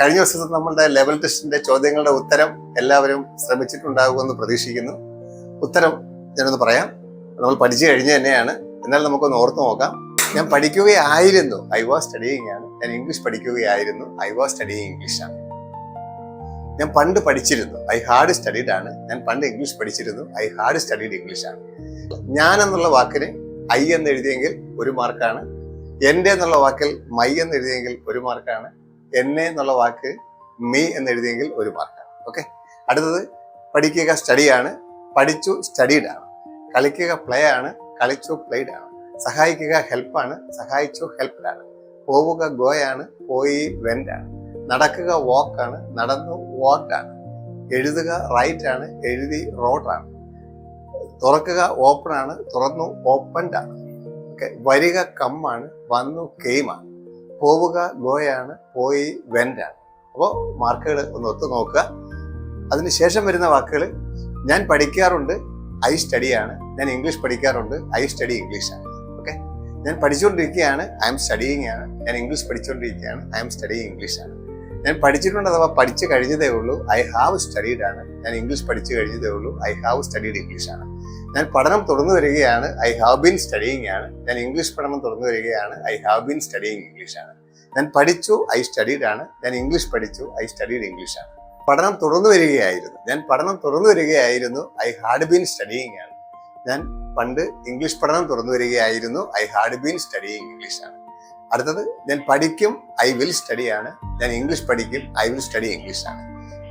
കഴിഞ്ഞ ദിവസത്തെ നമ്മളുടെ ലെവൽ ടെസ്റ്റിന്റെ ചോദ്യങ്ങളുടെ ഉത്തരം എല്ലാവരും ശ്രമിച്ചിട്ടുണ്ടാകുമെന്ന് പ്രതീക്ഷിക്കുന്നു. ഉത്തരം ഞാനൊന്ന് പറയാം. നമ്മൾ പഠിച്ചു കഴിഞ്ഞ തന്നെയാണ്, എന്നാൽ നമുക്കൊന്ന് ഓർത്ത് നോക്കാം. ഞാൻ പഠിക്കുകയായിരുന്നു, ഐ വാസ് സ്റ്റഡിയിങ് ആണ്. ഞാൻ ഇംഗ്ലീഷ് പഠിക്കുകയായിരുന്നു, ഐ വാസ് സ്റ്റഡിയിങ് ഇംഗ്ലീഷ് ആണ്. ഞാൻ പണ്ട് പഠിച്ചിരുന്നു, ഐ ഹാഡ് സ്റ്റഡീഡ് ആണ്. ഞാൻ പണ്ട് ഇംഗ്ലീഷ് പഠിച്ചിരുന്നു, ഐ ഹാഡ് സ്റ്റഡീഡ് ഇംഗ്ലീഷ് ആണ്. ഞാൻ എന്നുള്ള വാക്കിന് ഐ എന്ന് എഴുതിയെങ്കിൽ 1 മാർക്കാണ്. എൻ്റെ എന്നുള്ള വാക്കിൽ മൈ എന്ന് എഴുതിയെങ്കിൽ 1 മാർക്കാണ്. എന്നെ എന്നുള്ള വാക്ക് മീ എന്ന് എഴുതിയെങ്കിൽ 1 മാർക്കാണ്. ഓക്കെ. അടുത്തത് പഠിക്കുക സ്റ്റഡിയാണ്, പഠിച്ചു സ്റ്റഡീഡ് ആണ്. കളിക്കുക പ്ലേ ആണ്, കളിച്ചു പ്ലേഡ് ആണ്. സഹായിക്കുക ഹെൽപ്പാണ്, സഹായിച്ചു ഹെൽപ്ഡ് ആണ്. പോവുക ഗോയാണ്, പോയി വെന്റ് ആണ്. നടക്കുക വാക്കാണ്, നടന്നു വാക്ഡ് ആണ്. എഴുതുക റൈറ്റ് ആണ്, എഴുതി റോഡ് ആണ്. തുറക്കുക ഓപ്പൺ ആണ്, തുറന്നു ഓപ്പൺഡ് ആണ്. ഓക്കെ. വരിക കമ്മാണ്, വന്നു കെയിമാണ്. പോവുക ഗോയാണ്, പോയി വെന്റ് ആണ്. അപ്പോൾ മാർക്കുകൾ ഒന്ന് ഒത്തു നോക്കുക. അതിനുശേഷം വരുന്ന വാക്കുകൾ: ഞാൻ പഠിക്കാറുണ്ട്, ഐ സ്റ്റഡി ആണ്. ഞാൻ ഇംഗ്ലീഷ് പഠിക്കാറുണ്ട്, ഐ സ്റ്റഡി ഇംഗ്ലീഷ് ആണ്. ഓക്കെ. ഞാൻ പഠിച്ചുകൊണ്ടിരിക്കുകയാണ്, ഐ എം സ്റ്റഡിയിങ് ആണ്. ഞാൻ ഇംഗ്ലീഷ് പഠിച്ചുകൊണ്ടിരിക്കുകയാണ്, ഐ എം സ്റ്റഡിയിങ് ഇംഗ്ലീഷ് ആണ്. ഞാൻ പഠിച്ചിട്ടുണ്ട് അഥവാ പഠിച്ചു കഴിഞ്ഞതേ ഉള്ളൂ, ഐ ഹാവ് സ്റ്റഡീഡ് ആണ്. ഞാൻ ഇംഗ്ലീഷ് പഠിച്ചു കഴിഞ്ഞതേ ഉള്ളൂ, ഐ ഹാവ് സ്റ്റഡീഡ് ഇംഗ്ലീഷ് ആണ്. ഞാൻ പഠനം തുടർന്നു വരികയാണ്, ഐ ഹാവ് ബീൻ സ്റ്റഡിയിങ് ആണ്. ഞാൻ ഇംഗ്ലീഷ് പഠനം തുടർന്നു വരികയാണ്, I have been studying English ആണ്. ഞാൻ പഠിച്ചു, ഐ സ്റ്റഡീഡ് ആണ്. ഞാൻ ഇംഗ്ലീഷ് പഠിച്ചു, ഐ സ്റ്റഡീഡ് ഇംഗ്ലീഷ് ആണ്. പഠനം തുടർന്നു വരികയായിരുന്നു, ഞാൻ പഠനം തുടർന്നു വരികയായിരുന്നു, ഐ ഹാഡ് ബീൻ സ്റ്റഡിയിങ് ആണ്. ഞാൻ പണ്ട് ഇംഗ്ലീഷ് പഠനം തുറന്നു വരികയായിരുന്നു, I had been studying English ആണ്. അടുത്തത് ഞാൻ പഠിക്കും, ഐ വിൽ സ്റ്റഡി ആണ്. ഞാൻ ഇംഗ്ലീഷ് പഠിക്കും, ഐ വിൽ സ്റ്റഡി ഇംഗ്ലീഷ് ആണ്.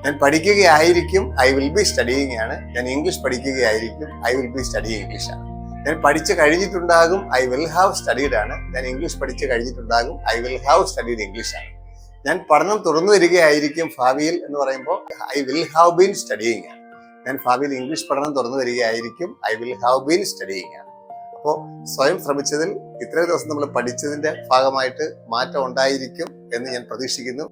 ഞാൻ പഠിക്കുകയായിരിക്കും, ഐ വിൽ ബി സ്റ്റഡിയിങ് ആണ്. ഞാൻ ഇംഗ്ലീഷ് പഠിക്കുകയായിരിക്കും, I will be studying English ആണ്. ഞാൻ പഠിച്ചു കഴിഞ്ഞിട്ടുണ്ടാകും, ഐ വിൽ ഹാവ് സ്റ്റഡീഡ് ആണ്. ഞാൻ ഇംഗ്ലീഷ് പഠിച്ചു കഴിഞ്ഞിട്ടുണ്ടാകും, I will have studied English ആണ്. ഞാൻ പഠനം തുറന്നു വരികയായിരിക്കും ഭാവിയിൽ എന്ന് പറയുമ്പോൾ I will have been studying ആണ്. ഞാൻ ഭാവിയിൽ ഇംഗ്ലീഷ് പഠനം തുറന്നു വരികയായിരിക്കും, I will have been studying ആണ്. അപ്പോൾ സ്വയം ശ്രമിച്ചതിൽ ഇത്രയും ദിവസം നമ്മൾ പഠിച്ചതിന്റെ ഭാഗമായിട്ട് മാറ്റം ഉണ്ടായിരിക്കും എന്ന് ഞാൻ പ്രതീക്ഷിക്കുന്നു.